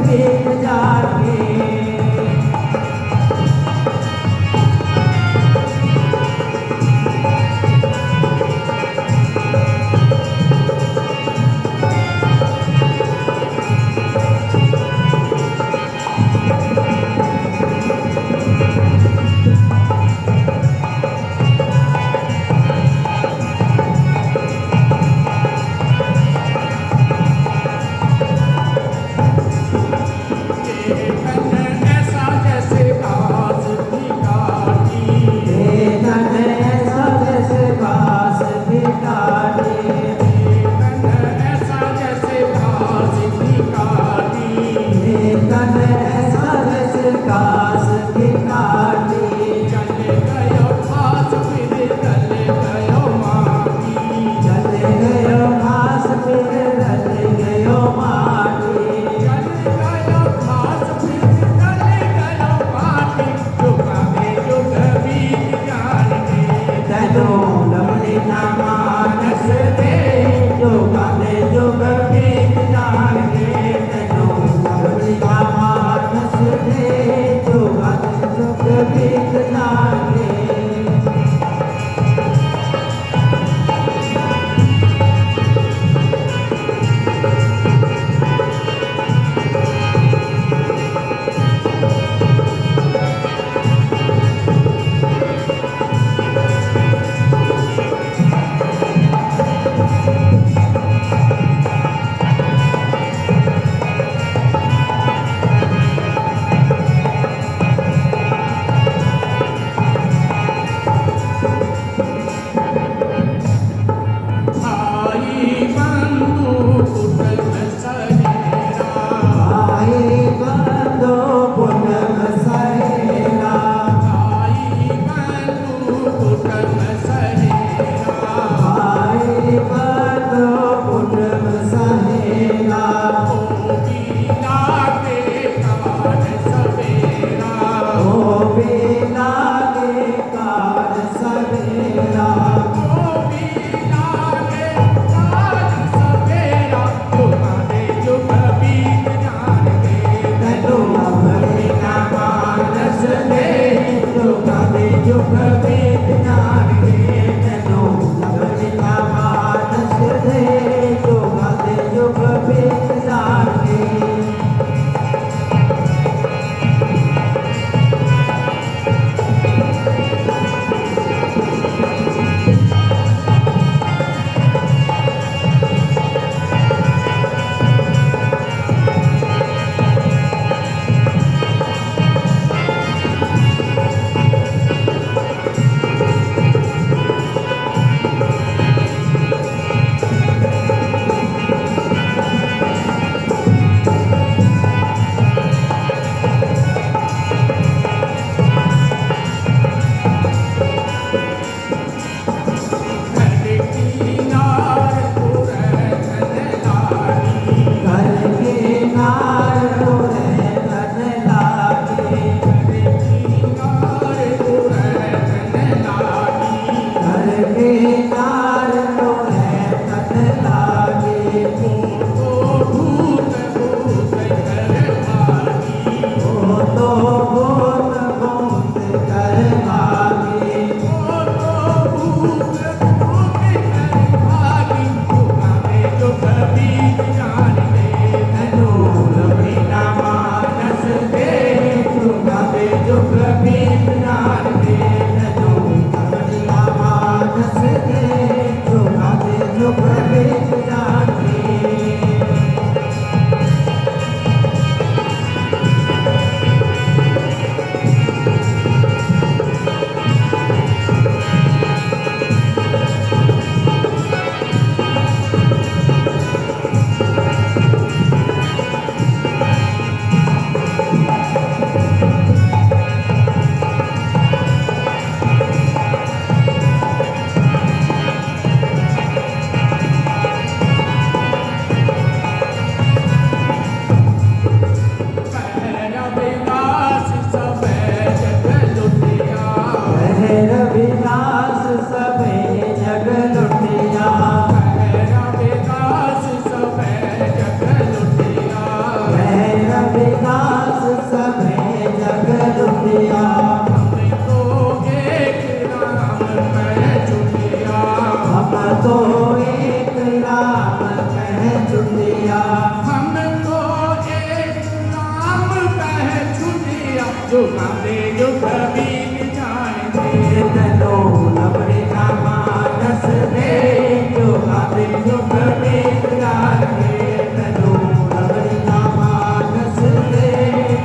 बीत जाके सभे जग लुटिया। हम तो एक राम कह छुटिया। हम तो एक राम कह छुटिया। हम तो एक राम कह छुटिया। जो गावे जो कबीर जाने तनो लबड़े का मानस दे, जो गावे जो कबीर जाने। तनो लबड़े का मानस दे,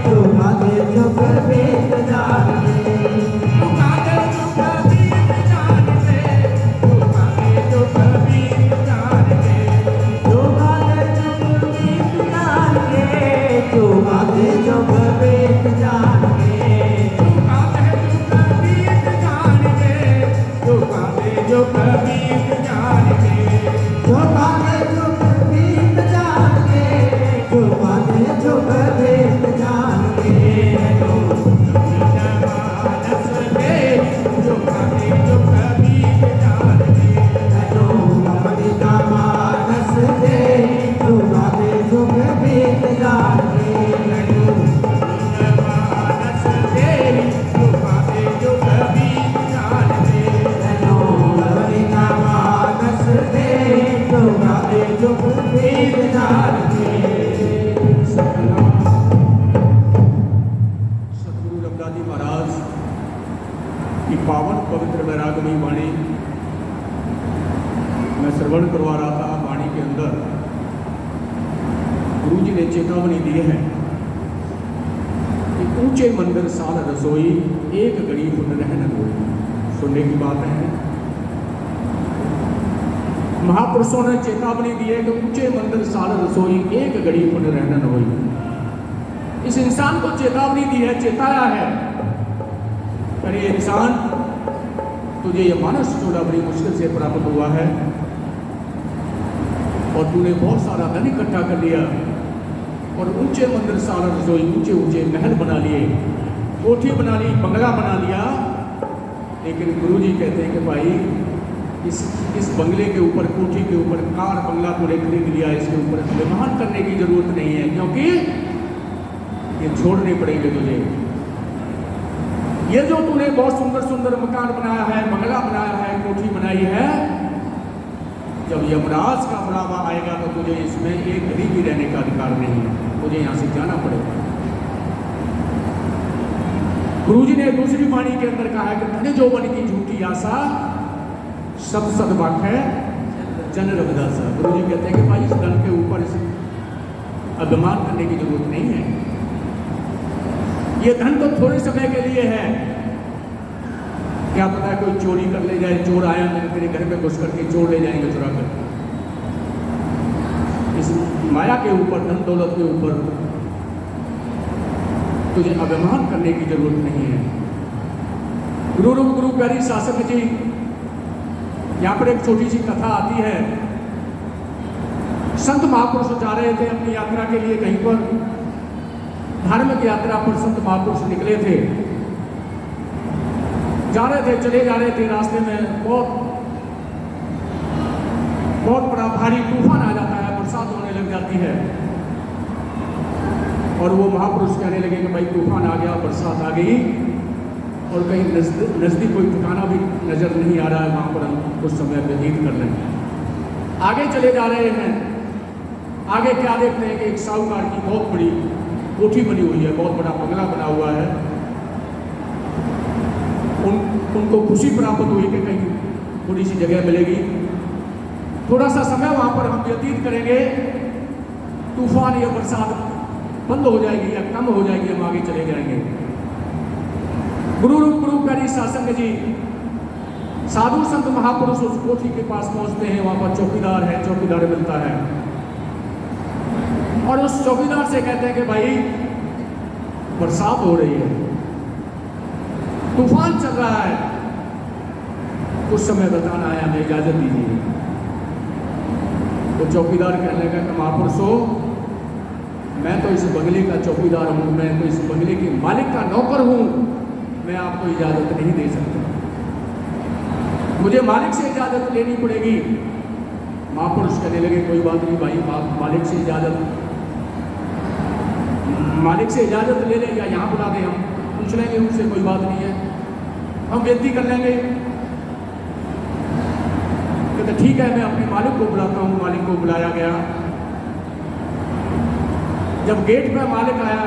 जो गावे जो कबीर जाने। जो गावे जो कबीर जाने। जो गावे जो कबीर जाने। जो गावे जो कबीर जाने। जो गावे जो कबीर जाने। जो गावे जो कबीर जाने। जो गावे जो कबीर जाने। जो गावे जो कबीर जाने। मानस दे जो गावे जो कबीर जाने। तनो लबड़े का मानस दे, जो गावे जो कबीर जाने। मानस दे जो गावे जो कबीर जाने। तनो लबड़े का मानस दे, जो गावे जो कबीर जाने। सतगुरु रमदास जी महाराज की पावन पवित्र वैरागमयी वाणी मैं श्रवण करवा रहा था। वाणी के अंदर गुरु जी ने चेतावनी दी है कि ऊंचे मंदिर साल रसोई, एक घड़ी फुट रहन होई। सुनने की बात है। महापुरुषों ने चेतावनी दी है कि ऊंचे मंदिर साल रसोई, एक घड़ी फुट रहन होई। इस इंसान को चेतावनी दी है, चेताया है, अरे इंसान तुझे ये मानस चोला बड़ी मुश्किल से प्राप्त हुआ है और तूने बहुत सारा धन इकट्ठा कर लिया और ऊंचे मंदिर साल रसोई, ऊंचे ऊंचे महल बना लिए, कोठी बना ली, बंगला बना लिया। लेकिन गुरु जी कहते हैं कि भाई इस बंगले के ऊपर, कोठी के ऊपर, कार बंगला तूने खरीद लिया, इसके ऊपर अभिमान करने की जरूरत नहीं है, क्योंकि ये छोड़ने पड़ेंगे तुझे। ये जो तूने बहुत सुंदर सुंदर मकान बनाया है, बंगला बनाया है, कोठी बनाई है, जब यमराज का बुलावा आएगा तो तुझे इसमें एक घड़ी भी रहने का अधिकार नहीं है, तुझे यहाँ से जाना पड़ेगा। गुरु जी ने दूसरी वाणी के अंदर कहा है कि धन जौवन की झूठी आशा, सब सदवाक है जन रविदासा। गुरु जी कहते हैं कि भाई इस धन के ऊपर इस अभिमान करने की जरूरत नहीं है। ये धन तो थोड़े समय के लिए है। क्या पता है कोई चोरी कर ले जाए, चोर आया तेरे घर में घुस करके चोर ले जाएंगे चुरा कर। इस माया के ऊपर, धन दौलत के ऊपर तुझे अभिमान करने की जरूरत नहीं है। गुरु रूप गुरु प्यारी शासक जी, यहाँ पर एक छोटी सी कथा आती है। संत महापुरुष जा रहे थे अपनी यात्रा के लिए, कहीं पर धार्मिक यात्रा पर संत महापुरुष निकले थे, जा रहे थे, चले जा रहे थे। रास्ते में बहुत बड़ा भारी तूफान आ जाता है, बरसात होने लग जाती है और वो महापुरुष कहने लगे कि भाई तूफान आ गया, बरसात आ गई और कहीं नजदीक कोई ठिकाना भी नजर नहीं आ रहा है, वहां पर हम कुछ समय व्यतीत कर लें। आगे चले जा रहे हैं। आगे क्या देखते हैं कि एक साहूकार की बहुत बड़ी कोठी बनी हुई है, बहुत बड़ा बंगला बना हुआ है। उनको खुशी प्राप्त हुई कि कहीं थोड़ी सी जगह मिलेगी, थोड़ा सा समय वहां पर हम व्यतीत करेंगे, तूफान या बरसात बंद हो जाएगी या कम हो जाएगी, हम आगे चले जाएंगे। गुरु रूप गुरु प्यारी शासक जी, साधु संत महापुरुष उस कोठी के पास पहुंचते हैं। वहां पर चौकीदार है, चौकीदार मिलता है और उस चौकीदार से कहते हैं कि भाई बरसात हो रही है, तूफान चल रहा है, कुछ समय बताना है, हमें इजाजत दीजिए। तो चौकीदार कहने लगा कि महापुरुषों, मैं तो इस बंगले का चौकीदार हूं, मैं तो इस बंगले के मालिक का नौकर हूं, मैं आपको इजाजत नहीं दे सकता, मुझे मालिक से इजाजत लेनी पड़ेगी। महापुरुष कहने लगे कोई बात नहीं भाई, मालिक से इजाजत मालिक से इजाज़त ले लें या यहाँ बुला दें, हम पूछ लेंगे उनसे, कोई बात नहीं है, हम बेनती कर लेंगे। कहते ठीक है, मैं अपने मालिक को बुलाता हूँ। मालिक को बुलाया गया। जब गेट पे मालिक आया,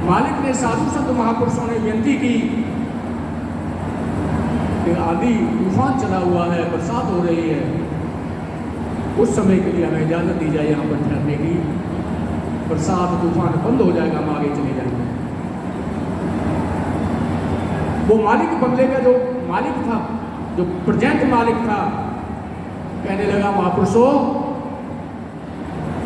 मालिक ने साधु संत महापुरुषों ने विनती की कि आंधी तूफान चला हुआ है, बरसात हो रही है, उस समय के लिए हमें इजाज़त दी जाए यहाँ पर ठहरने की। बरसात तूफान बंद हो जाएगा, हम आगे चले जाएंगे। वो मालिक बंगले का जो मालिक था, जो प्रेजेंट मालिक था, कहने लगा महापुरुषों,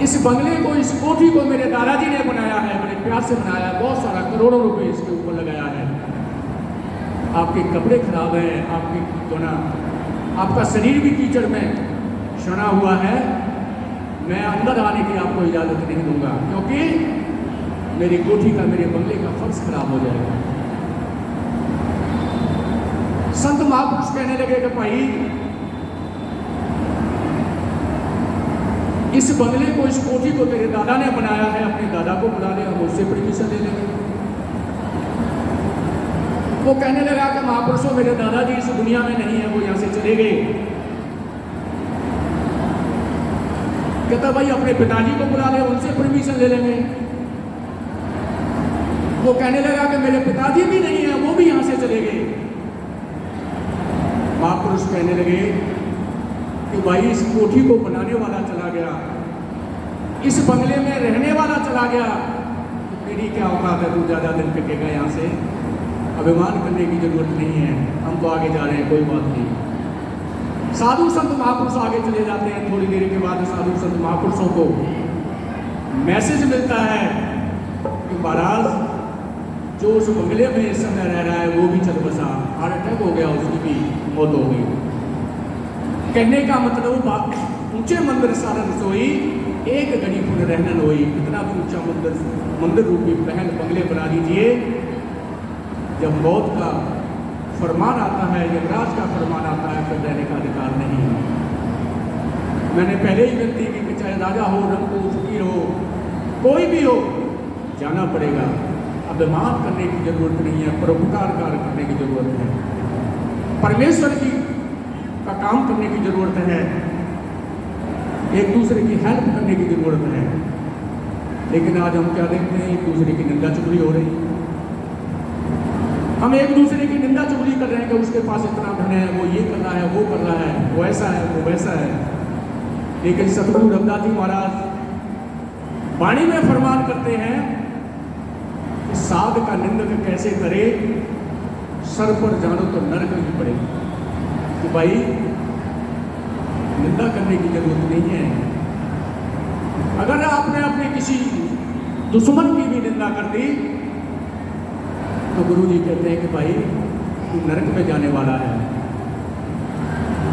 इस बंगले को, इस कोठी को मेरे दादाजी ने बनाया है, बड़े प्यार से बनाया है, बहुत सारा करोड़ों रुपए इसके ऊपर लगाया है। आपके कपड़े खराब हैं, आपकी जो ना आपका शरीर भी कीचड़ में सना हुआ है, मैं अंदर आने की आपको इजाज़त नहीं दूंगा, क्योंकि मेरी कोठी का, मेरे बंगले का फर्श खराब हो जाएगा। संत महापुरुष कहने लगे कि भाई, इस बंगले को, इस कोठी को तेरे दादा ने बनाया है, अपने दादा को बुला ले, हम उससे परमिशन ले लेंगे। वो कहने लगा कि महापुरुषों, मेरे दादाजी इस दुनिया में नहीं है, वो यहाँ से चले गए। कहता भाई अपने पिताजी को बुला ले, उनसे परमिशन ले लेंगे। वो कहने लगा कि मेरे पिताजी भी नहीं है, वो भी यहाँ से चले गए। महापुरुष कहने लगे कि भाई इस कोठी को बनाने वाला चला गया, इस बंगले में रहने वाला चला गया, तो मेरी क्या औकात है, तू ज़्यादा दिन टिकेगा यहाँ से? अभिमान करने की जरूरत नहीं है, हम तो आगे जा रहे हैं, कोई बात नहीं। साधु संत महापुरुष आगे चले जाते हैं। थोड़ी देर के बाद साधु संत महापुरुषों को मैसेज मिलता है कि महाराज, जो उस बंगले में इस समय रह रहा है वो भी चल बसा, हार्ट अटैक हो गया, उसकी भी मौत हो गई। कहने का मतलब, ऊंचे मंदिर सारन सोई, एक घड़ी पुन रहनन होई। कितना भी ऊंचा मंदिर रूपी महल बंगले बना दीजिए, जब मौत का फरमान आता है, यमराज का फरमान आता है, फिर रहने का अधिकार नहीं है। मैंने पहले ही विनती की कि चाहे राजा हो, रंगपूत, फकीर हो, कोई भी हो, जाना पड़ेगा। अभिमान करने की जरूरत नहीं है, परोपकार कार्य करने की जरूरत है, परमेश्वर की का काम करने की जरूरत है, एक दूसरे की हेल्प करने की जरूरत है। लेकिन आज हम क्या देखते हैं, एक दूसरे की निंदा चुगली हो रही है। हम एक दूसरे की निंदा चुगली कर रहे हैं कि उसके पास इतना धन है, वो ये कर रहा है, वो कर रहा है, वो ऐसा है, वो वैसा है। लेकिन सतगुरु रविदास जी महाराज वाणी में फरमान करते हैं कि साध का निंदक कैसे करे, सर पर जानो तो नरक ही पड़े। कि भाई निंदा करने की जरूरत नहीं है। अगर आपने अपने किसी दुश्मन की भी निंदा कर दी तो गुरु जी कहते हैं कि भाई तू नरक में जाने वाला है।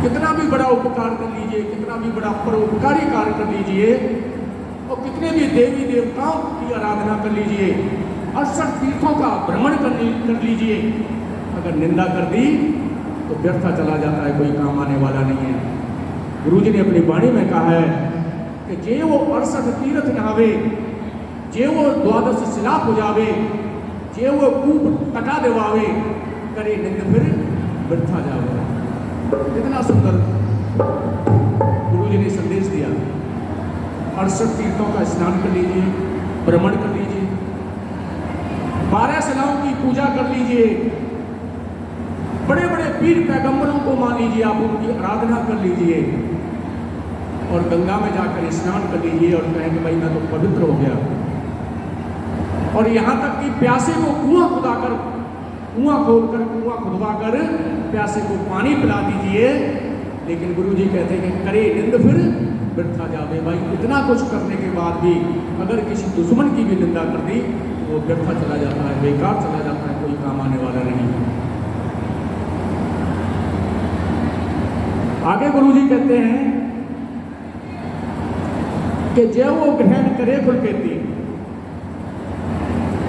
कितना भी बड़ा उपकार कर लीजिए, कितना भी बड़ा परोपकारी कार्य कर लीजिए, और कितने भी देवी देवताओं की आराधना कर लीजिए, 68 तीर्थों का भ्रमण कर लीजिए, अगर निंदा कर दी तो व्यर्था चला जाता है, कोई काम आने वाला नहीं है। गुरु जी ने अपनी वाणी में कहा है कि जे वो 68 तीर्थ नहावे, जे वो 12 शिला पुजावे, जे वो कूप कटा देवावे, करे निंद फिर व्यर्था जावे। कितना सुंदर गुरु जी ने संदेश दिया। 68 तीर्थों का स्नान कर लीजिए, भ्रमण कर लीजिए, 12 शिलाओं की पूजा कर लीजिए, बड़े बड़े पीर पैगंबरों को मान लीजिए, आप उनकी आराधना कर लीजिए, और गंगा में जाकर स्नान कर लीजिए और कहें कि भाई मैं तो पवित्र हो गया। और यहाँ तक कि प्यासे को कुआं खोदकर, कुआं खोदकर, कुआं खुदवा कर प्यासे को पानी पिला दीजिए। लेकिन गुरु जी कहते हैं कि करे निंद फिर व्यर्था जावे। भाई इतना कुछ करने के बाद भी अगर किसी दुश्मन की भी निंदा कर दी तो वो व्यर्था चला जाता है, बेकार चला जाता है, कोई काम आने वाला नहीं है। आगे गुरु जी कहते हैं कि जे वो ग्रहण करे कुलकेती,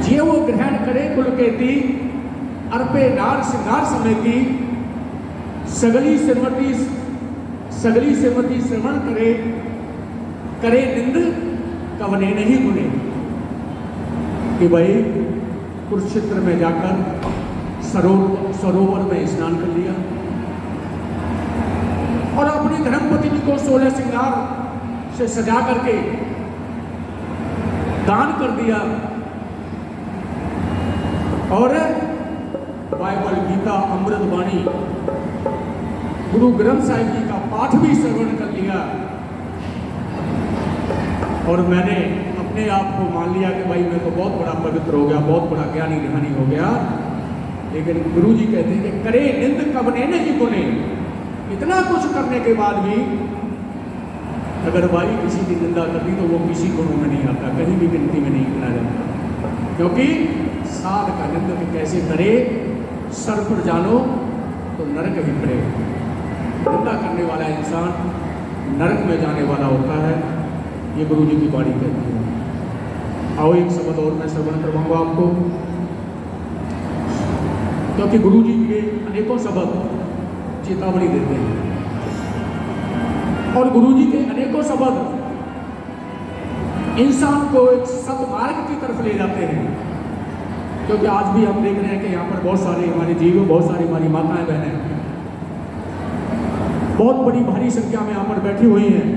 जे वो ग्रहण करे कुलकेती, अर्पे नार श्रृंगार समेती, सगली श्रीमती श्रवण करे, करे निंद कवने नहीं गुने। कि भाई कुरुक्षेत्र में जाकर सरोवर में स्नान कर लिया और अपनी धर्मपत्नी को 16 श्रृंगार से सजा करके दान कर दिया और बाइबल, गीता, अमृत वाणी, गुरु ग्रंथ साहिब जी का पाठ भी श्रवण कर लिया और मैंने अपने आप को मान लिया कि भाई मैं तो बहुत बड़ा पवित्र हो गया, बहुत बड़ा ज्ञानी ध्यानी हो गया। लेकिन गुरु जी कहते हैं कि करे निंद कबने नहीं गुने, इतना कुछ करने के बाद भी अगर भाई किसी की निंदा कर दी तो वो किसी गुणों में नहीं आता, कहीं भी गिनती में नहीं गिना जाता, क्योंकि साध का निंदा कैसे करे, सर पर जानो तो नरक ही पड़े। निंदा करने वाला इंसान नरक में जाने वाला होता है, ये गुरु जी की वाणी कहती है। आओ एक शब्द और मैं श्रवण करवाऊंगा आपको, क्योंकि गुरु जी के अनेकों शब्द चेतावनी देते हैं और गुरु जी के अनेकों शब्द इंसान को एक सत्मार्ग की तरफ ले जाते हैं। क्योंकि आज भी हम देख रहे हैं कि यहाँ पर बहुत सारे हमारे जीव, बहुत सारी हमारी माताएं बहनें बहुत बड़ी भारी संख्या में यहाँ पर बैठी हुई हैं।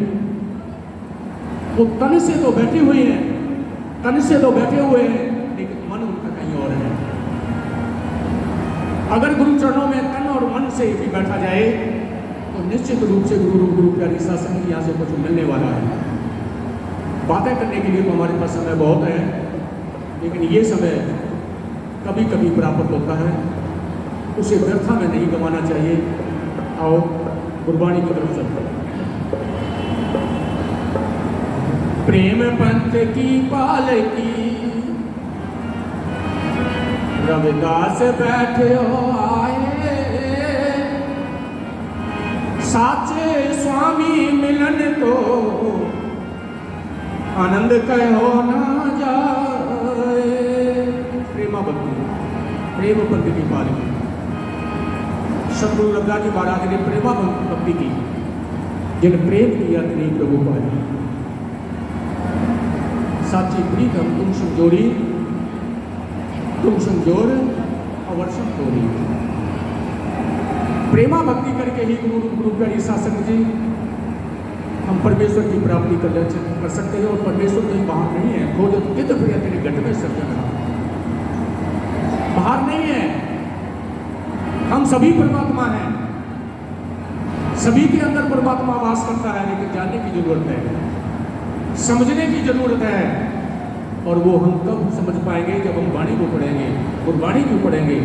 वो तन से तो बैठी हुई हैं, तन से तो बैठे हुए हैं, लेकिन मन उनका कहीं और है। अगर गुरु चरणों में तन और मन से भी बैठा जाए तो निश्चित रूप से गुरु प्यारी सत्संग यहाँ से कुछ मिलने वाला है। बातें करने के लिए तो हमारे पास समय बहुत है, लेकिन ये समय कभी कभी प्राप्त होता है, उसे व्यर्था में नहीं गंवाना चाहिए। आओ गुरबाणी की तरफ चलते हैं। प्रेम पंथ की पालकी रविदास बैठे हो आए, साचे स्वामी मिलन तो आनंद कहो ना जाए। प्रेमा भक्ति, प्रेम पंथ की पालकी। सतगुरु रविदास जी महाराज ने प्रेमा भक्ति की, जिन प्रेम किया नहीं प्रभु पाई। साची प्रीतम तुम संजोरी, तुम संजोर अवर्षम तोरी। प्रेमा भक्ति करके ही गुरु प्यारी शासन जी हम परमेश्वर की प्राप्ति कर सकते हैं। और परमेश्वर कहीं बाहर नहीं है, खोज कित फिर तेरे घट में सज्जन बाहर नहीं है। हम सभी परमात्मा हैं, सभी के अंदर परमात्मा वास करता है, लेकिन जानने की जरूरत है, समझने की जरूरत है। और वो हम कब समझ पाएंगे जब हम वाणी को पढ़ेंगे, गुरबाणी को पढ़ेंगे,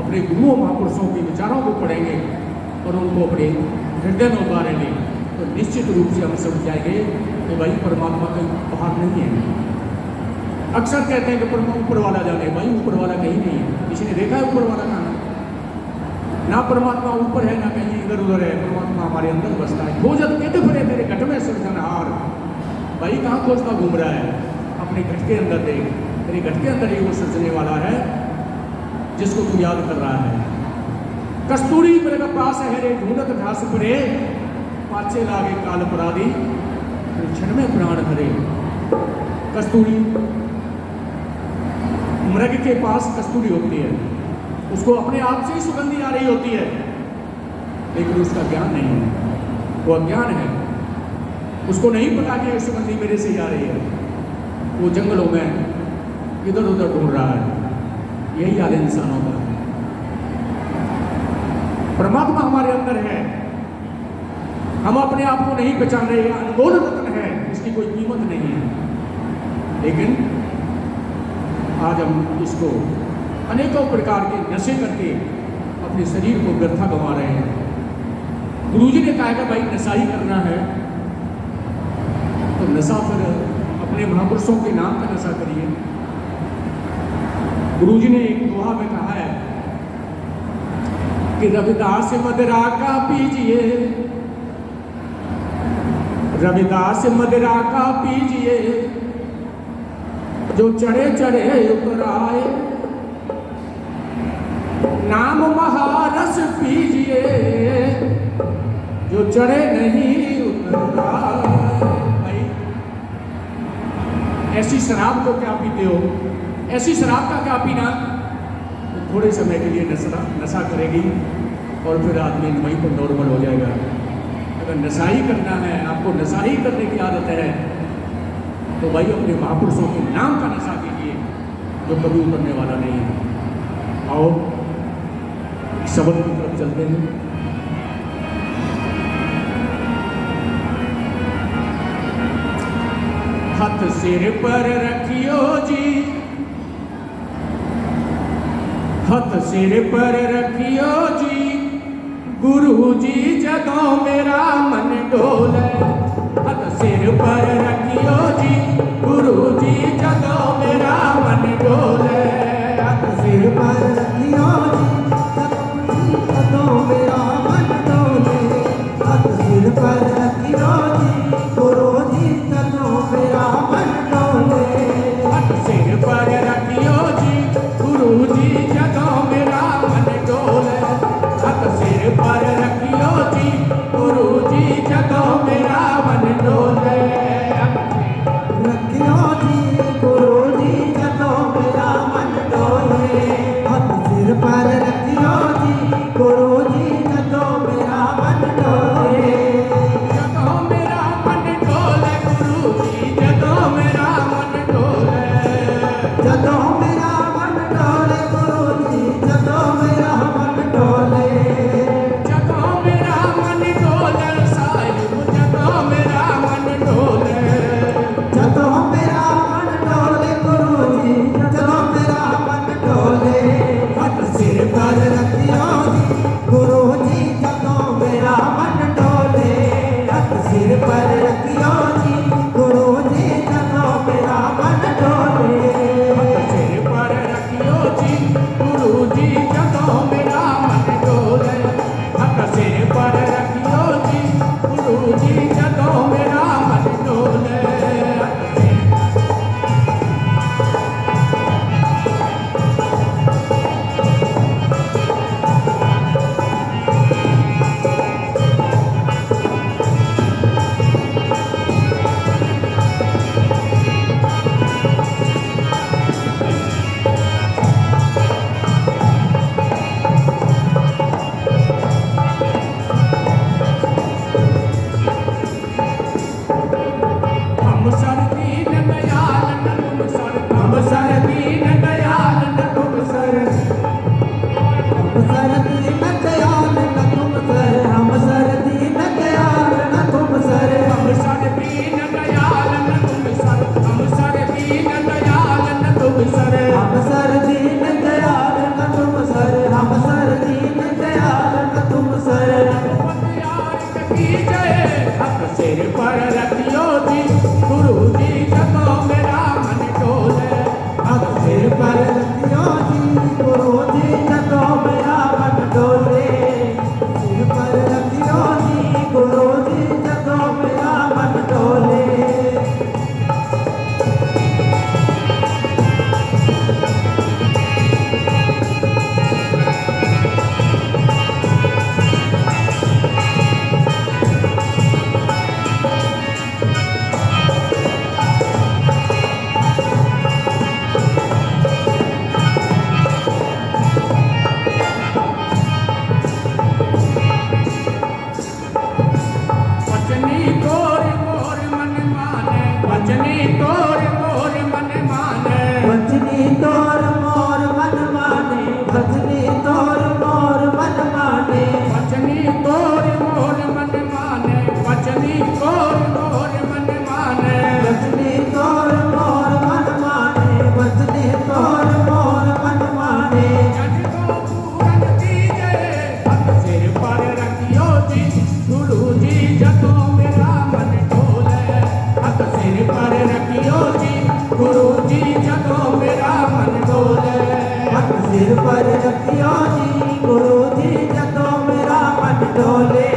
अपने गुरुओं महापुरुषों के विचारों को पढ़ेंगे और उनको अपने हृदय में उतारेंगे, तो निश्चित रूप से हम समझ जाएंगे कि भाई परमात्मा कहीं बाहर नहीं है। अक्सर कहते हैं कि ऊपर वाला जाने, भाई ऊपर वाला कहीं नहीं है। किसी ने देखा है ऊपर वाला कहाँ है? ना परमात्मा ऊपर है, ना कहीं इधर उधर है। परमात्मा हमारे अंदर बसता है। खोजत कहते फिरे तेरे घट में सृजनहार। भाई कहाँ खोजता घूम रहा है? अपने घट के अंदर देख, तेरे घट के अंदर ही वो सृजने वाला है जिसको तू याद कर रहा है। कस्तूरी मेरे पास है रे ढूंढत घास परे, पाछे लागे काल अपराधी क्षण में प्राण हरे। कस्तूरी, मृग के पास कस्तूरी होती है, उसको अपने आप से ही सुगंधी आ रही होती है, लेकिन उसका ज्ञान नहीं है, वो अज्ञान है। उसको नहीं पता कि सुगंधी मेरे से ही आ रही है। वो जंगलों में इधर उधर ढूंढ रहा है। यही हाल इंसानों का। परमात्मा हमारे अंदर है, हम अपने आप को नहीं पहचान रहे। अनमोल रत्न है, इसकी कोई कीमत नहीं है, लेकिन आज हम इसको अनेकों प्रकार के नशे करके अपने शरीर को व्यर्था गंवा रहे हैं। गुरुजी ने कहा कि भाई नशा ही करना है तो नशा फिर अपने महापुरुषों के नाम का नशा करिए। गुरुजी ने एक दोहा में कहा है कि रविदास मदिरा का पीजिए, रविदास मदिरा का पीजिए, जो चढ़े चढ़े उतर आए। नाम महारस पीजिए, जो चढ़े नहीं उतर आए। ऐसी शराब को क्या पीते हो, ऐसी शराब का क्या पीना, तो थोड़े समय के लिए नशा करेगी और फिर आदमी वहीं पर नॉर्मल हो जाएगा। अगर नशा ही करना है, आपको नशा ही करने की आदत है, तो भाई अपने महापुरुषों के नाम का नशा कीजिए जो कभी उतरने वाला नहीं है। आओ शब्द की तरफ चलते हैं। हाथ सिर पर रखियो जी, हाथ सिर पर रखियो जी, गुरु जी जदों मेरा मन डोले। हाथ सिर पर रखियो जी, गुरु जी जदों मेरा मन डोले। हाथ सिर पर रखियो जी, जदों मेरा मन डोले। हाथ सिर पर रखियो जी, गुरु जी जदों मेरा मन डोले। हाथ सिर पर रखियो जी, गुरु जी जदों मेरा मन डोले। हाथ सिर पर रखियो जी, गुरु जी जदों मेरा मन डोले। रखियो जी, गुरु जी जदों मेरा मन डोले। हाथ सिर पर रखियो जी, गुरु जी जदों मेरा मन डोले। जदों मेरा मन डोले, गुरु जी जदों मेरा मन डोले। जदों मेरा मन डोले, गुरु जी जदों मेरा मन डोले। जदों मेरा मन डोले, साहिब जदों मेरा मन डोले। जदों मेरा मन डोले, गुरु जी जदों मेरा मन डोले। हाथ सिर पर रखियो जी, गुरु जी जदों मेरा मन डोले। हाथ सिर पर रखियो जी, गुरु जी जदों मेरा मन डोले। सिर पर रखियो जी, गुरु जी जदों मेरा मन डोले। हाथ सिर पर रखियो जी, गुरु जी जदों मेरा मन डोले। हम सर दीन दयाल न तुम सर, हम सर दीन दयाल न तुम सर। हम सर दीन दयाल न तुम सर। हम सर दीन दयाल न तुम सर। हम सर दीन दयाल न तुम सर, हम सर दीन दयाल न तुम सर। हम सर दीन दयाल न तुम सर। हम सर दीन दयाल न तुम सर। प्यार की जय। हाथ सिर पर रखियो जी, गुरु जी जदों मेरा मन डोले। हाथ सिर पर रखियो जी, गुरु जी जदों मेरा मन डोले। सिर पर रखियो जी, गुरु जी जदों मेरा मन डोले। वचनी तोर मोर मन माने, वचनी तोर मोर मन माने। भजनी तोर मोर मन माने। भजनी तोर मोर मन माने। वचनी तोर मोर मन माने, वचनी तोर मोर मन माने। भजनी तोर मोर मन माने। भजनी तोर मोर मन माने। जज को पूरन कीजे। हाथ सिर पर रखियो जी, गुरु जी जदों मेरा मन डोले। हाथ सिर पर रखियो जी, गुरु जी जदों मेरा मन डोले। हाथ सिर पर रखियो जी, गुरु जी जदों मेरा मन डोले।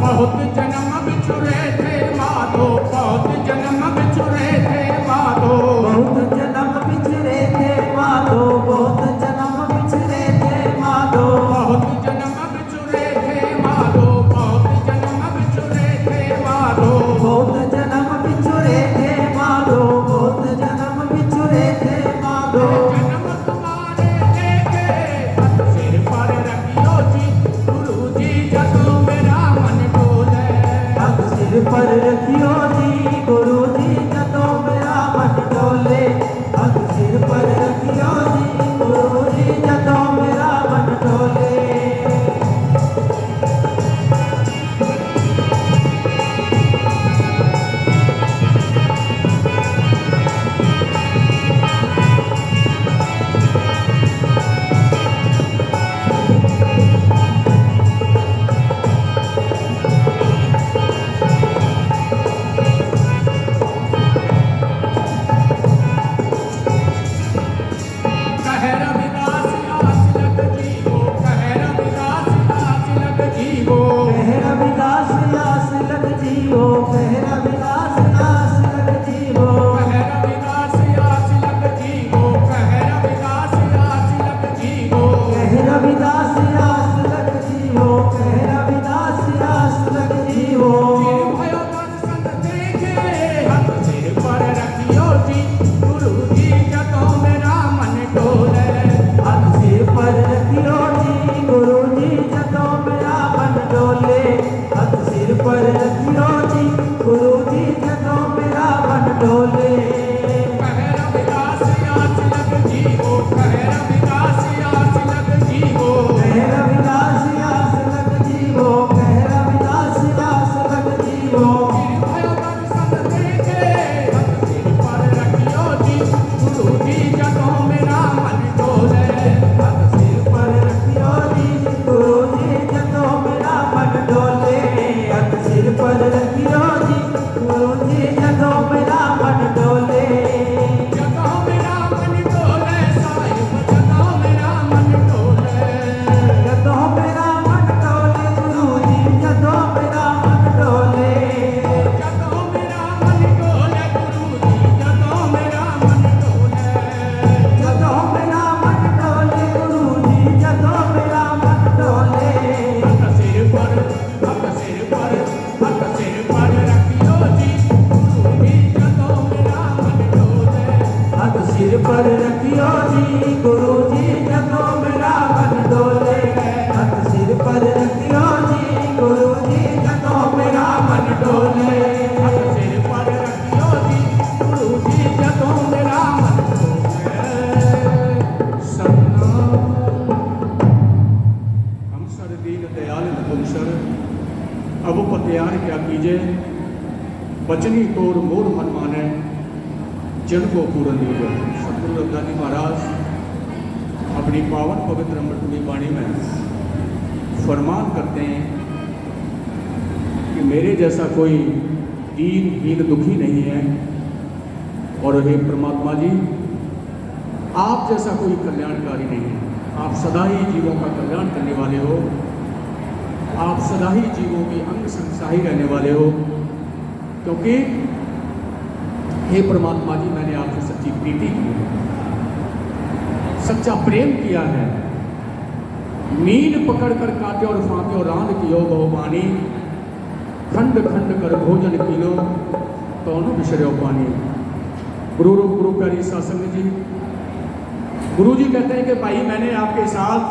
बहुत जन्म बिछुरे थे माधो, बहुत जन्म बिछुरे थे माधो, बहुत जन्म बिछड़े थे माधो, बहुत जन्म बिछड़े थे माधो, बहुत जन्म बिछुरे थे माधो, बहुत जन्म बिछुरे थे माधो। बहुत जन्म बिछड़े थे माधो, बहुत जन्म बिछड़े थे माधो। जन्म तुम्हारे लेके हाथ सिर पर रखियो जी, गुरु जी जदों मेरा मन डोले। हाथ सिर पर रखियो जी, गुरु जी जदों मेरा मन डोले। हाथ सिर पर रखियो जी, गुरु जी जदों मेरा मन डोले। कह रविदास आस लग जीवो, कह रविदास आस लग जीवो, कह रविदास आस लग जियो, कह रविदास आस लग जियो। कह रविदास आस लग जीवो, कह रविदास आस लग जीवो। कह रविदास आस लग जियो, कह रविदास आस लग जियो। चिर भयो दर्शन देखे हाथ सिर पर रखियो जी, गुरु जी जदों मेरा मन डोले। हाथ सिर पर रखियो जी, गुरु जी जदों मेरा मन डोले। हाथ सिर पर रखियो जी, गुरु जी जदों मेरा मन डोले। कह रविदास आस लग जीवो, कह रविदास आस लग जीवो। कह रविदास आस लग जियो, कह रविदास आस लग जियो। चिर भयो दर्शन देखे हाथ सिर पर रखियो जी, गुरु जी जदों मेरा मन डोले। हाथ सिर पर रखियो जी, गुरु जी जदों मेरा मन डोले। हाथ सिर पर रखियो जी, गुरु जी जदों मेरा मन डोले। जदों मेरा मन डोले साहिब, जदों मेरा मन डोले। जदों मेरा मन डोले गुरु जी, जदों मेरा मन डोले। जदों मेरा मन डोले गुरु जी, जदों मेरा मन डोले। जदों मेरा मन डोले गुरु जी, जदों मेरा मन डोले। हाथ सिर पर रखियो जी, गुरु जी जदों मेरा मन डोले। हाथ सिर पर रखियो जी, गुरु जी जदों मेरा मन डोले। हाथ सिर पर रखियो जी, गुरु जी जदों मेरा मन डोले। हाथ सिर पर रखियो जी, गुरु जी जदों मेरा मन डोले। सतनाम। हम सर दीन दयाल नपुंसर, अब पत्यार क्या कीजे, बचनी तोर मोर मन माने, जन को पूरन दीजिए। सतगुरु रविदास जी महाराज अपनी पावन पवित्र अमृतमयी वाणी में फरमान करते हैं कि मेरे जैसा कोई दीन हीन दुखी नहीं है, और हे परमात्मा जी आप जैसा कोई कल्याणकारी नहीं है। आप सदा ही जीवों का कल्याण करने वाले हो, आप सदा ही जीवों के अंग संग सहाय रहने वाले हो, क्योंकि हे परमात्मा जी मैंने आपसे सच्ची प्रीति की है, सच्चा प्रेम किया है। मीन पकड़ कर काटे और फांके और रांध कियो बहुमानी, खंड खंड कर भोजन किलो तो बिसरो पानी। गुरु रूप गुरु प्यारी सासंग जी, गुरु जी कहते हैं कि भाई मैंने आपके साथ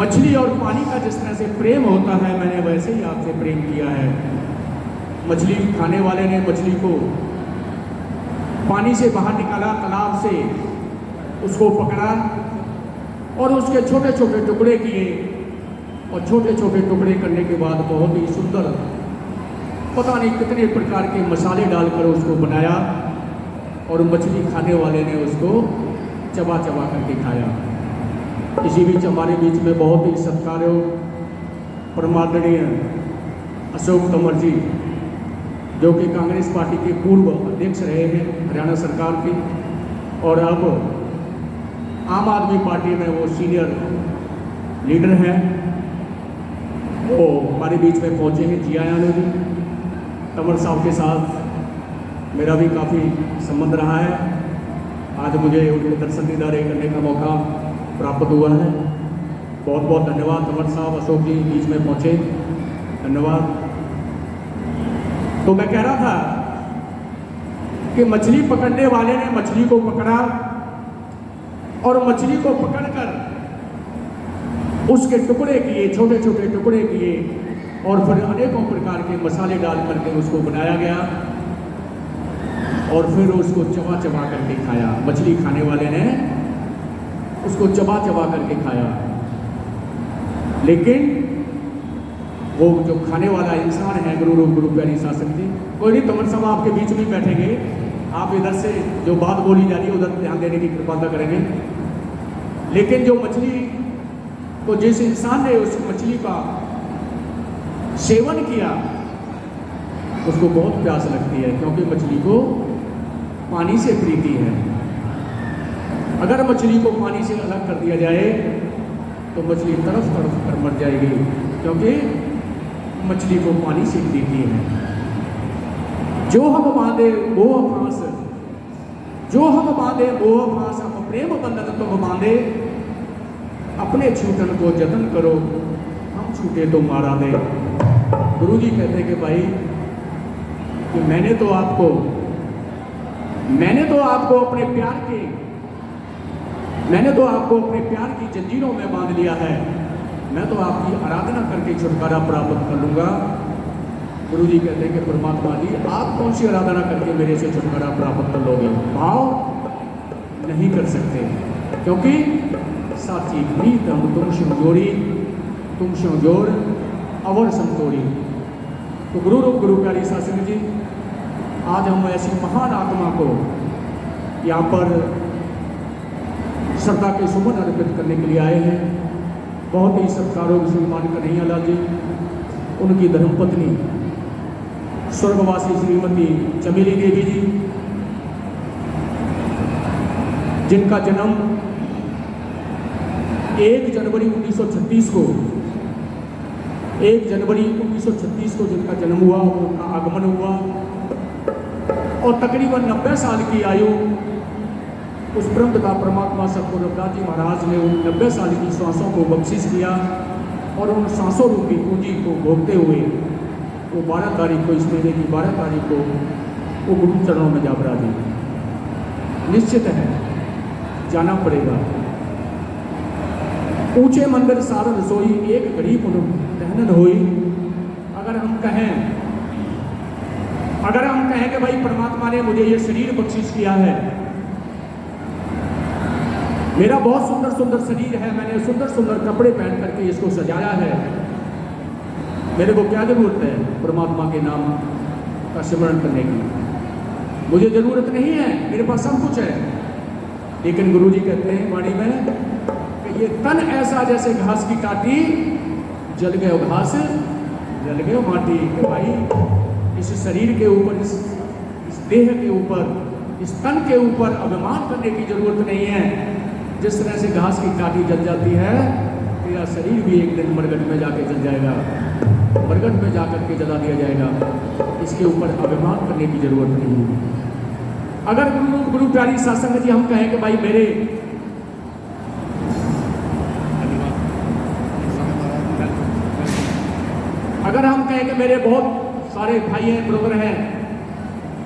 मछली और पानी का जिस तरह से प्रेम होता है, मैंने वैसे ही आपसे प्रेम किया है। मछली खाने वाले ने मछली को पानी से बाहर निकाला, तालाब से उसको पकड़ा और उसके छोटे छोटे टुकड़े किए, और छोटे छोटे टुकड़े करने के बाद बहुत ही सुंदर पता नहीं कितने प्रकार के मसाले डालकर उसको बनाया, और मछली खाने वाले ने उसको चबा चबा करके खाया। इसी बीच हमारे बीच में बहुत ही सत्कार्य परमादरणीय अशोक तंवर जी, जो कि कांग्रेस पार्टी के पूर्व अध्यक्ष रहे हैं हरियाणा सरकार के, और अब आम आदमी पार्टी में वो सीनियर लीडर हैं। वो हमारे बीच में पहुंचे हैं जिया यानी जी। तंवर साहब के साथ मेरा भी काफ़ी संबंध रहा है। आज मुझे उनके दर्शन दीदारे करने का मौका प्राप्त हुआ है। बहुत बहुत धन्यवाद तंवर साहब, अशोक जी बीच में पहुंचे, धन्यवाद। तो मैं कह रहा था कि मछली पकड़ने वाले ने मछली को पकड़ा और मछली को पकड़कर उसके टुकड़े किए, छोटे छोटे टुकड़े किए और फिर अनेकों प्रकार के मसाले डाल करके उसको बनाया गया और फिर उसको चबा चबा करके खाया। मछली खाने वाले ने उसको चबा चबा करके खाया, लेकिन वो जो खाने वाला इंसान है गुरु रूप गुरु प्यारी शासक जी, कोई नहीं, तंवर साहब आपके बीच में बैठेंगे, आप इधर से जो बात बोली जा रही है उधर ध्यान देने की कृपा करेंगे। लेकिन जो मछली को जिस इंसान ने उस मछली का सेवन किया उसको बहुत प्यास लगती है, क्योंकि मछली को पानी से प्रीति है। अगर मछली को पानी से अलग कर दिया जाए तो मछली तड़फ तड़फ कर मर जाएगी, क्योंकि मछली को पानी से प्रीति है। जो हम बांधे मोह फांस, जो हम बांधे मोह फांस, हम प्रेम बंधन तुम बांधे, अपने छूटन को जतन करो, हम छूटे तो मारा दे। गुरु जी कहते हैं कि भाई कि मैंने तो आपको अपने प्यार के, मैंने तो आपको अपने प्यार की जंजीरों में बांध लिया है, मैं तो आपकी आराधना करके छुटकारा प्राप्त कर लूँगा। गुरु जी कहते हैं कि परमात्मा जी आप कौन सी आराधना करके मेरे से छुटकारा प्राप्त कर लोगे? भाव नहीं कर सकते, क्योंकि साची प्रीत हम तुम शिवजोरी, तुम शिवजोर अवर संतोरी। तो गुरु रूप गुरु प्यारी शासक जी, आज हम ऐसी महान आत्मा को यहाँ पर श्रद्धा के सुमन अर्पित करने के लिए आए हैं। बहुत ही सत्कारों श्रीमान कन्हैया लाल जी, उनकी धर्मपत्नी स्वर्गवासी श्रीमती चमेली देवी जी, जिनका जन्म 1 जनवरी 1936 को, 1 जनवरी 1936 को जिनका जन्म हुआ, उनका आगमन हुआ और तकरीबन 90 साल की आयु उस ब्रह्मपिता परमात्मा सतगुरु रविदास जी महाराज ने उन 90 साल की सांसों को बख्शिश किया और उन सांसों रूपी पूंजी को भोगते हुए वो 12 तारीख को, इस महीने की 12 तारीख को वो गुरु चरणों में जा विराजे। निश्चित है जाना पड़ेगा। ऊंचे मंदिर सार रसोई, एक घड़ी पुन दहनन होई। अगर हम कहें कि भाई परमात्मा ने मुझे ये शरीर बख्शिश किया है, मेरा बहुत सुंदर सुंदर शरीर है, मैंने सुंदर सुंदर कपड़े पहन करके इसको सजाया है, मेरे को क्या जरूरत है परमात्मा के नाम का सिमरण करने की? मुझे जरूरत नहीं है, मेरे पास सब कुछ है। लेकिन गुरु जी कहते हैं वाणी में कि ये तन ऐसा जैसे घास की काटी, जल गए घास जल गए माटी। कि भाई इस शरीर के ऊपर, इस देह के ऊपर, इस तन के ऊपर अभिमान करने की जरूरत नहीं है। जिस तरह से घास की काटी जल जाती है, तेरा शरीर भी एक दिन मरघट में जाके जल जाएगा, मरघट में जाकर के जला दिया जाएगा। इसके ऊपर अभिमान करने की जरूरत नहीं है। अगर गुरु प्यारी शासक जी हम कहें कि भाई मेरे, अगर हम कहें कि मेरे बहुत सारे भाई हैं, ब्रदर हैं,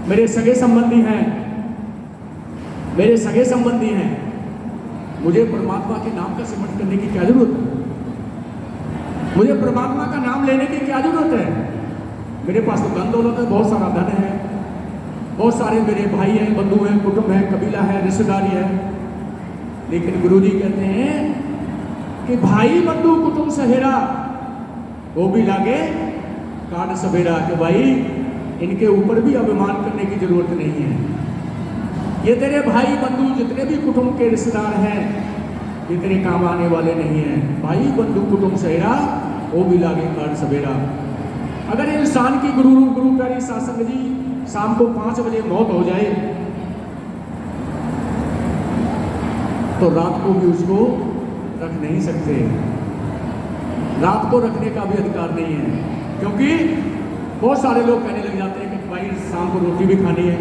मेरे सगे संबंधी हैं, मेरे सगे संबंधी हैं, मुझे परमात्मा के नाम का सिमरण करने की क्या जरूरत है? मुझे परमात्मा का नाम लेने की क्या जरूरत है? मेरे पास तो धन दौलत है, बहुत सारा धन है, बहुत सारे मेरे भाई हैं, बंधु हैं, कुटुंब है, कबीला है, रिश्तेदारी है। लेकिन गुरु जी कहते हैं कि भाई बंधु कुटुंब सहेरा वो भी लागे काट सवेरा। कि भाई इनके ऊपर भी अभिमान करने की जरूरत नहीं है। ये तेरे भाई बंधु जितने भी कुटुंब के रिश्तेदार हैं, ये तेरे काम आने वाले नहीं हैं। भाई बंधु कुटुंब सहेरा वो भी लागे काट सवेरा। अगर इंसान की गुरु प्यारी शासक जी शाम को 5 बजे मौत हो जाए तो रात को भी उसको रख नहीं सकते। रात को रखने का भी अधिकार नहीं है, क्योंकि बहुत सारे लोग कहने लग जाते हैं कि भाई शाम को रोटी भी खानी है,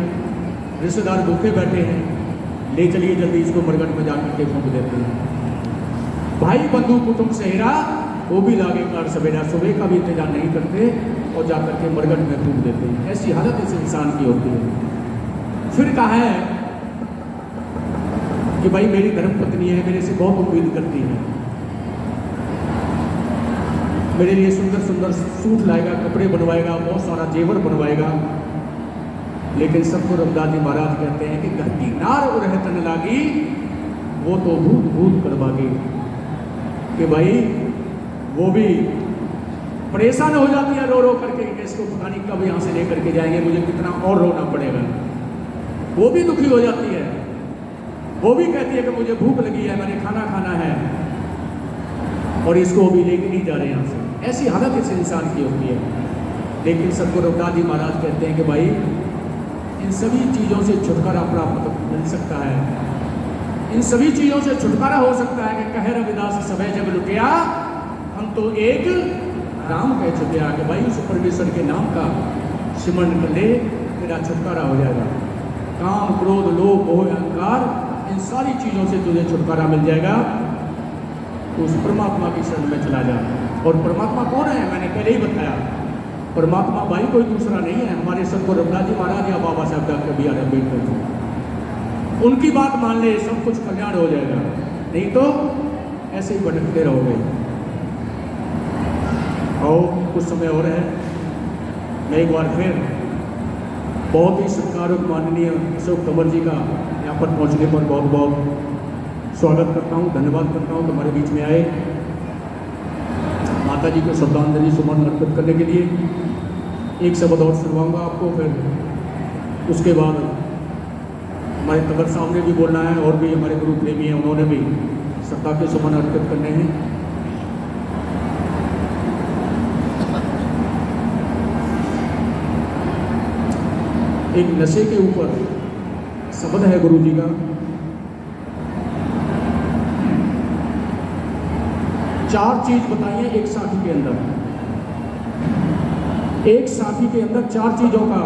रिश्तेदार भूखे बैठे हैं, ले चलिए जल्दी इसको मरघट में जाकर के फूंक देते हैं। भाई बंधु कुटुंब सहेरा वो भी लागे कार सवेरा, सुबह का भी इंतजार नहीं करते और जाकर के मरघट में फूंक देते हैं। ऐसी हालत इस इंसान की होती है। फिर कहा है कि भाई मेरी धर्मपत्नी है, मेरे से बहुत उम्मीद करती है, मेरे लिए सुंदर सुंदर सूट लाएगा, कपड़े बनवाएगा, बहुत सारा जेवर बनवाएगा, लेकिन सबको रमदास जी महाराज कहते हैं कि घर की नार उरह तन लागी, वो तो भूत भूत करवागी। कि भाई वो भी परेशान हो जाती है रो रो करके कि इसको पता नहीं कब यहाँ से लेकर के जाएंगे, मुझे कितना और रोना पड़ेगा। वो भी दुखी हो जाती है, वो भी कहती है कि मुझे भूख लगी है, मैंने खाना खाना है, और इसको भी लेके नहीं जा रहे यहाँ से। ऐसी हालत इस इंसान की होती है। लेकिन सतगुरु रघुनाथ जी महाराज कहते हैं कि भाई इन सभी चीज़ों से छुटकारा प्राप्त मिल सकता है, इन सभी चीज़ों से छुटकारा हो सकता है कि कहे रविदास सबे जब लुटिया, हम तो एक राम कह चुके कि भाई उस परमेश्वर के नाम का सिमरन कर ले, तेरा छुटकारा हो जाएगा। काम क्रोध लोभ मोह अहंकार, इन सारी चीज़ों से तुझे छुटकारा मिल जाएगा। तो उस परमात्मा की शरण में चला जा। और परमात्मा कौन है? मैंने पहले ही बताया, परमात्मा भाई कोई दूसरा नहीं है, हमारे सतगुरु रघुनाथ जी महाराज या बाबा साहब doctor B are Ambedkar ji. उनकी बात मान ले, सब कुछ कल्याण हो जाएगा, नहीं तो ऐसे ही भटकते रहोगे। और कुछ समय और है, मैं एक बार फिर बहुत ही सत्कार और माननीय अशोक तंवर जी का यहाँ पर पहुँचने पर बहुत बहुत स्वागत करता हूँ, धन्यवाद करता हूँ कि हमारे बीच में आए। माता जी को श्रद्धांजलि सुमन अर्पित करने के लिए एक शब्द और सुनवाऊंगा आपको, फिर उसके बाद हमारे तंवर साहब ने भी बोलना है और भी हमारे गुरु प्रेमी हैं, उन्होंने भी श्रद्धा के सुमन अर्पित करने हैं। एक नशे के ऊपर शब्द है गुरु जी का, चार चीज बताइए एक साथी के अंदर, एक साथी के अंदर चार चीजों का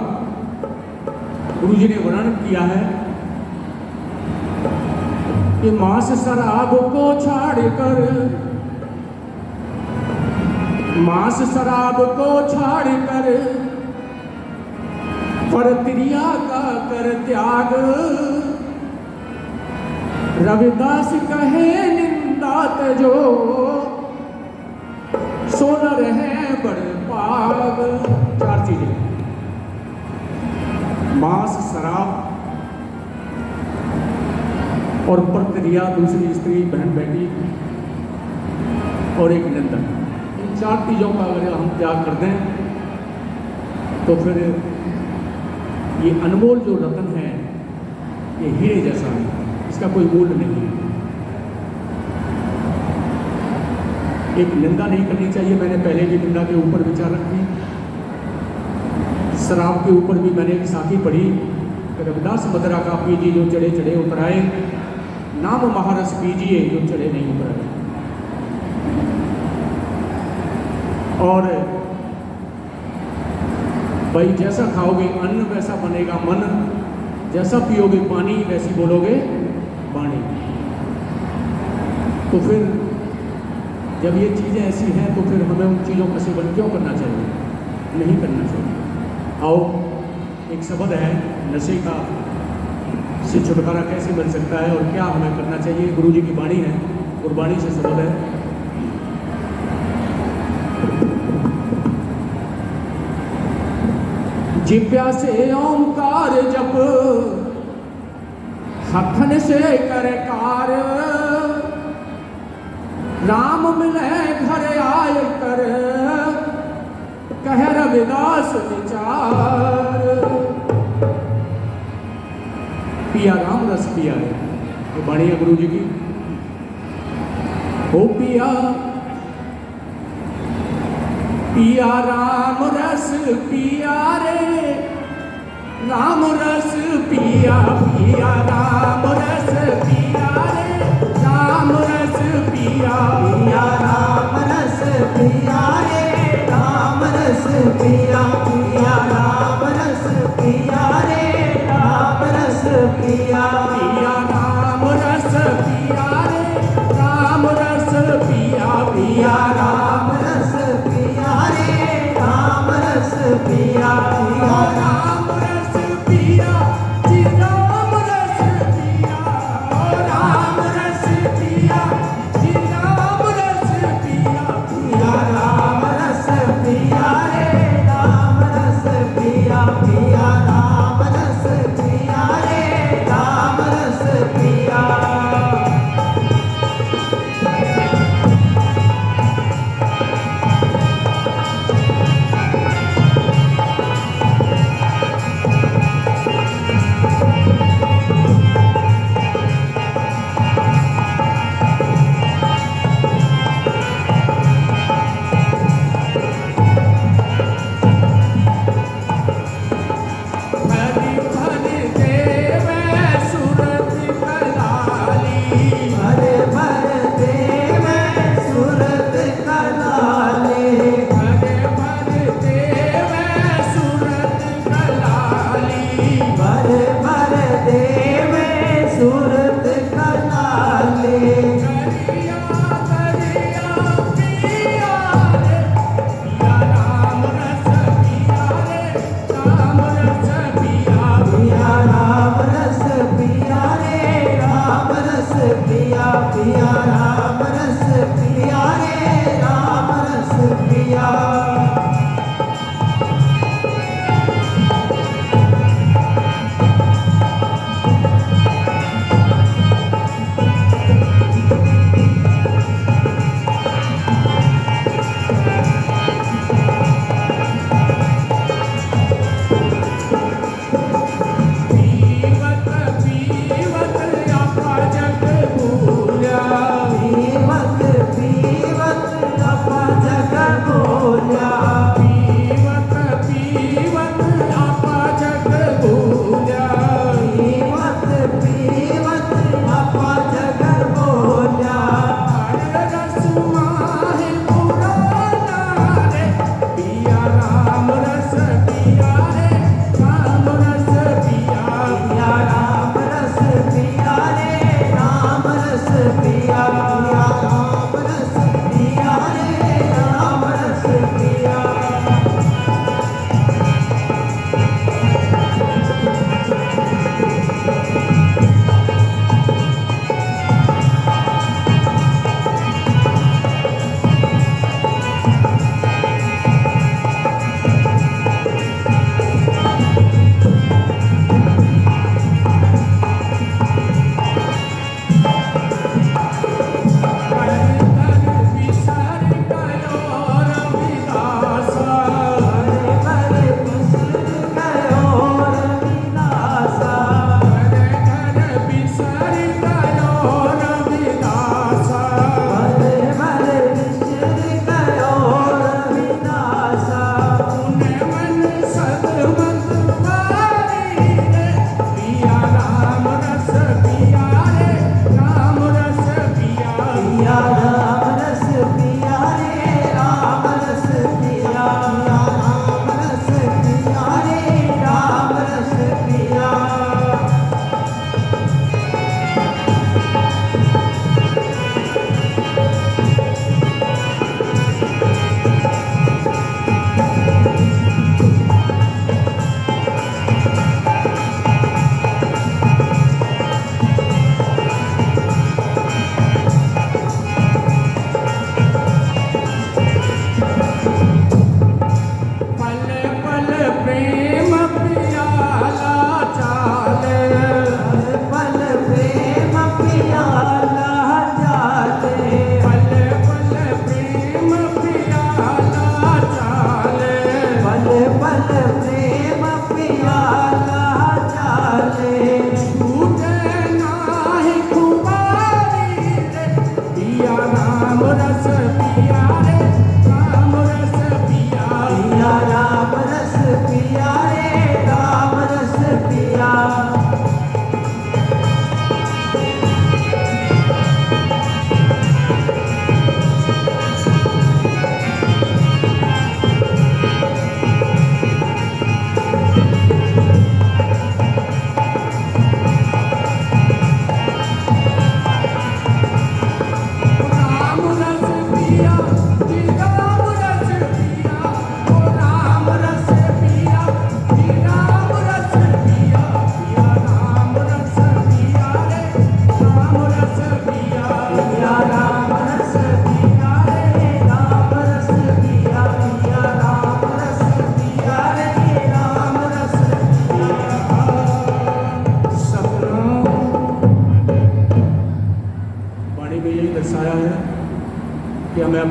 गुरु जी ने वर्णन किया है कि मांस शराब को छाड़कर, मांस शराब को छाड़कर पर त्रिया का कर त्याग, रविदास कहे निंदात जो सोनर है बड़े पाग। चार चीजें, मांस शराब और परक्रिया, दूसरी स्त्री बहन बेटी और एक निंदा। इन चार चीजों का अगर हम त्याग कर दें तो फिर ये अनमोल जो रतन है ये हीरे जैसा है, इसका कोई मूल्य नहीं है। एक निंदा नहीं करनी चाहिए, मैंने पहले भी निंदा के ऊपर विचार रखी, शराब के ऊपर भी मैंने एक साथी पढ़ी, रविदास मदरा का पीजिए जो चढ़े चढ़े उतराए, नाम महारस पीजिए जो चढ़े नहीं उतराए। और भाई जैसा खाओगे अन्न वैसा बनेगा मन, जैसा पियोगे पानी वैसी बोलोगे वाणी। तो फिर जब ये चीज़ें ऐसी हैं तो फिर हमें उन चीज़ों का सेवन क्यों करना चाहिए? नहीं करना चाहिए। आओ एक शब्द है नशे का, से छुटकारा कैसे मिल सकता है और क्या हमें करना चाहिए। गुरु जी की वाणी है, गुरबाणी से शब्द है, जिव्या से ओंकार जप, हथन से कर कार, राम मिले घर आय कर, कह रविदास विचार। पिया राम रस पिया है, ये वाणी है गुरु जी की। हो पिया पिया राम रस पिया रे, राम रस पिया, पिया राम रस पिया रे, राम रस पिया, पिया राम रस पिया रस पिया पिया राम रस पिया रे राम रस पिया पिया राम रस पिया रे राम रस पिया पिया राम रस पिया रे राम रस पिया पिया राम रस पिया जी राम रस पिया राम रस पिया जी राम रस पिया पिया राम रस पिया रे राम रस पिया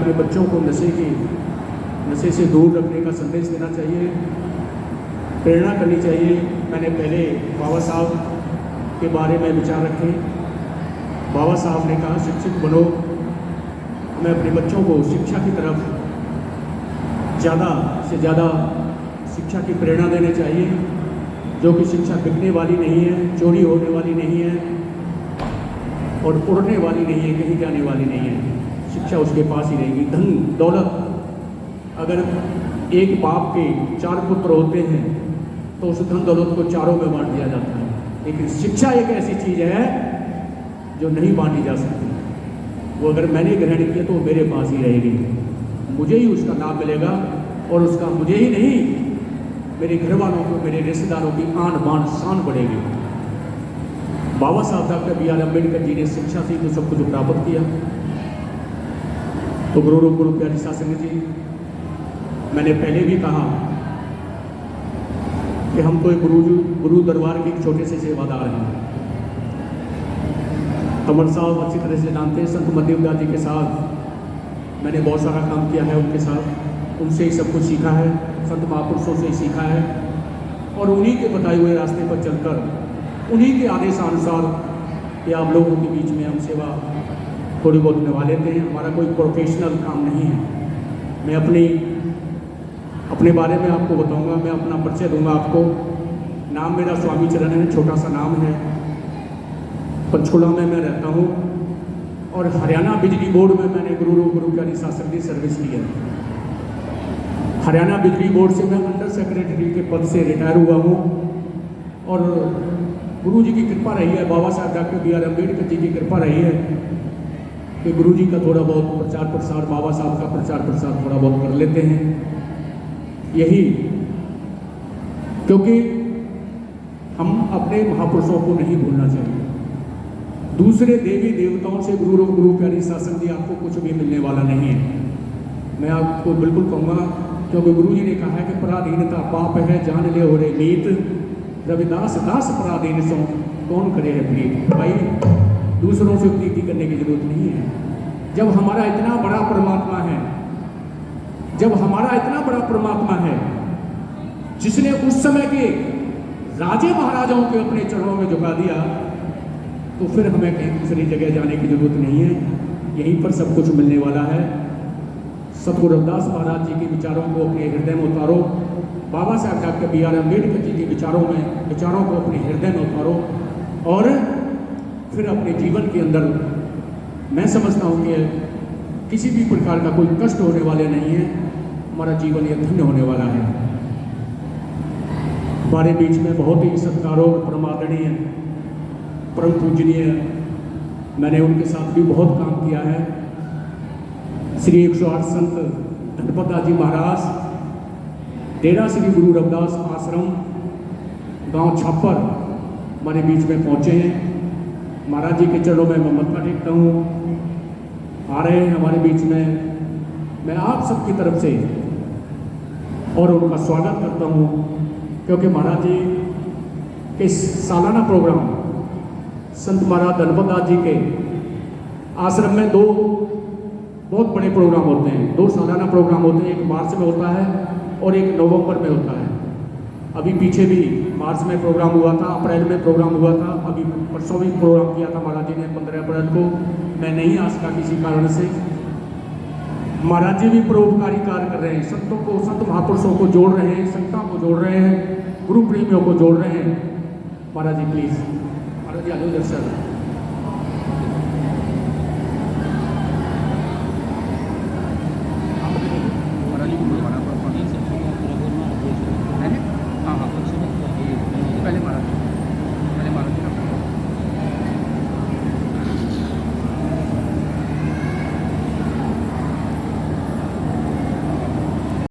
अपने बच्चों को नशे से दूर रखने का संदेश देना चाहिए, प्रेरणा करनी चाहिए। मैंने पहले बाबा साहब के बारे में विचार रखे। बाबा साहब ने कहा शिक्षित बनो। हमें अपने बच्चों को शिक्षा की तरफ ज़्यादा से ज़्यादा शिक्षा की प्रेरणा देनी चाहिए, जो कि शिक्षा बिकने वाली नहीं है, चोरी होने वाली नहीं है और उड़ने वाली नहीं है, कहीं जाने वाली नहीं है। शिक्षा उसके पास ही रहेगी। धन दौलत, अगर एक बाप के 4 पुत्र होते हैं तो उस धन दौलत को चारों में बांट दिया जाता है, लेकिन शिक्षा एक ऐसी चीज़ है जो नहीं बांटी जा सकती। वो अगर मैंने ग्रहण किया तो वो मेरे पास ही रहेगी, मुझे ही उसका लाभ मिलेगा और उसका मुझे ही नहीं, मेरे घर वालों को, मेरे रिश्तेदारों की आन बान शान बढ़ेगी। बाबा साहब doctor B are Ambedkar ji ने शिक्षा से तो सब कुछ प्राप्त किया। तो गुरु प्यारी साध संगत जी, मैंने पहले भी कहा कि हम तो एक गुरु दरबार के एक छोटे से सेवादार हैं। कमल साहब अच्छी तरह से जानते हैं, संत मध्यमदास जी के साथ मैंने बहुत सारा काम किया है, उनके साथ, उनसे ही सब कुछ सीखा है, संत महापुरुषों से ही सीखा है और उन्हीं के बताए हुए रास्ते पर चलकर, उन्हीं के आदेशानुसार कि आप लोगों के बीच में हम सेवा थोड़ी बहुत निभा लेते हैं। हमारा कोई प्रोफेशनल काम नहीं है। मैं अपने बारे में आपको बताऊंगा, मैं अपना परिचय दूंगा आपको। नाम मेरा स्वामी चरण है, छोटा सा नाम है। पंचकुला में मैं रहता हूँ और हरियाणा बिजली बोर्ड में मैंने गुरु प्यारी साध संगत जी सर्विस की है। हरियाणा बिजली बोर्ड से मैं अंडर सेक्रेटरी के पद से रिटायर हुआ हूँ और गुरु जी की कृपा रही है, बाबा साहब doctor B are Ambedkar ji की कृपा रही है कि गुरु जी का थोड़ा बहुत प्रचार प्रसार, बाबा साहब का प्रचार प्रसार थोड़ा बहुत कर लेते हैं। यही क्योंकि हम अपने महापुरुषों को नहीं भूलना चाहिए। दूसरे देवी देवताओं से गुरु प्यारी साध संगत जी आपको कुछ भी मिलने वाला नहीं है। मैं आपको बिल्कुल कहूँगा, क्योंकि गुरु जी ने कहा है कि पराधीनता पाप है, जान ले हो रे मीत, रविदास दास पराधीन सो कौन करे है प्रीत। भाई दूसरों से प्रीति करने की जरूरत नहीं है। जब हमारा इतना बड़ा परमात्मा है, जिसने उस समय के राजे महाराजाओं के अपने चरणों में झुका दिया, तो फिर हमें कहीं दूसरी जगह जाने की जरूरत नहीं है। यहीं पर सब कुछ मिलने वाला है। सतगुरु रविदास महाराज जी के विचारों को अपने हृदय में उतारो, बाबा साहब doctor B are Ambedkar ji के विचारों को अपने हृदय में उतारो और फिर अपने जीवन के अंदर, मैं समझता हूँ कि किसी भी प्रकार का कोई कष्ट होने वाले नहीं है। हमारा जीवन यह धन्य होने वाला है। हमारे बीच में बहुत ही सत्कारों परमादरणीय परम पूजनीय, मैंने उनके साथ भी बहुत काम किया है, श्री 108 संत धनपत दास जी महाराज, डेरा श्री गुरु रविदास आश्रम, गांव छापर हमारे बीच में पहुंचे हैं। महाराज जी के चरणों में मैं मत्था टेकता हूँ। आ रहे हैं हमारे बीच में। मैं आप सबकी तरफ से और उनका स्वागत करता हूँ, क्योंकि महाराज जी के सालाना प्रोग्राम संत महाराज धनपत दास जी के आश्रम में 2 बहुत बड़े प्रोग्राम होते हैं। 2 सालाना प्रोग्राम होते हैं, एक मार्च में होता है और एक नवंबर में होता है। अभी पीछे भी मार्च में प्रोग्राम हुआ था, अप्रैल में प्रोग्राम हुआ था, अभी परसों भी प्रोग्राम किया था महाराज जी ने 15 अप्रैल को। मैं नहीं आ सका किसी कारण से। महाराज जी भी परोपकारी कार्य कर रहे हैं, संतों को, संत महापुरुषों को जोड़ रहे हैं, संतों को जोड़ रहे हैं, गुरु प्रेमियों को जोड़ रहे हैं। महाराज जी प्लीज, महाराज जी आ जाओ इधर सर।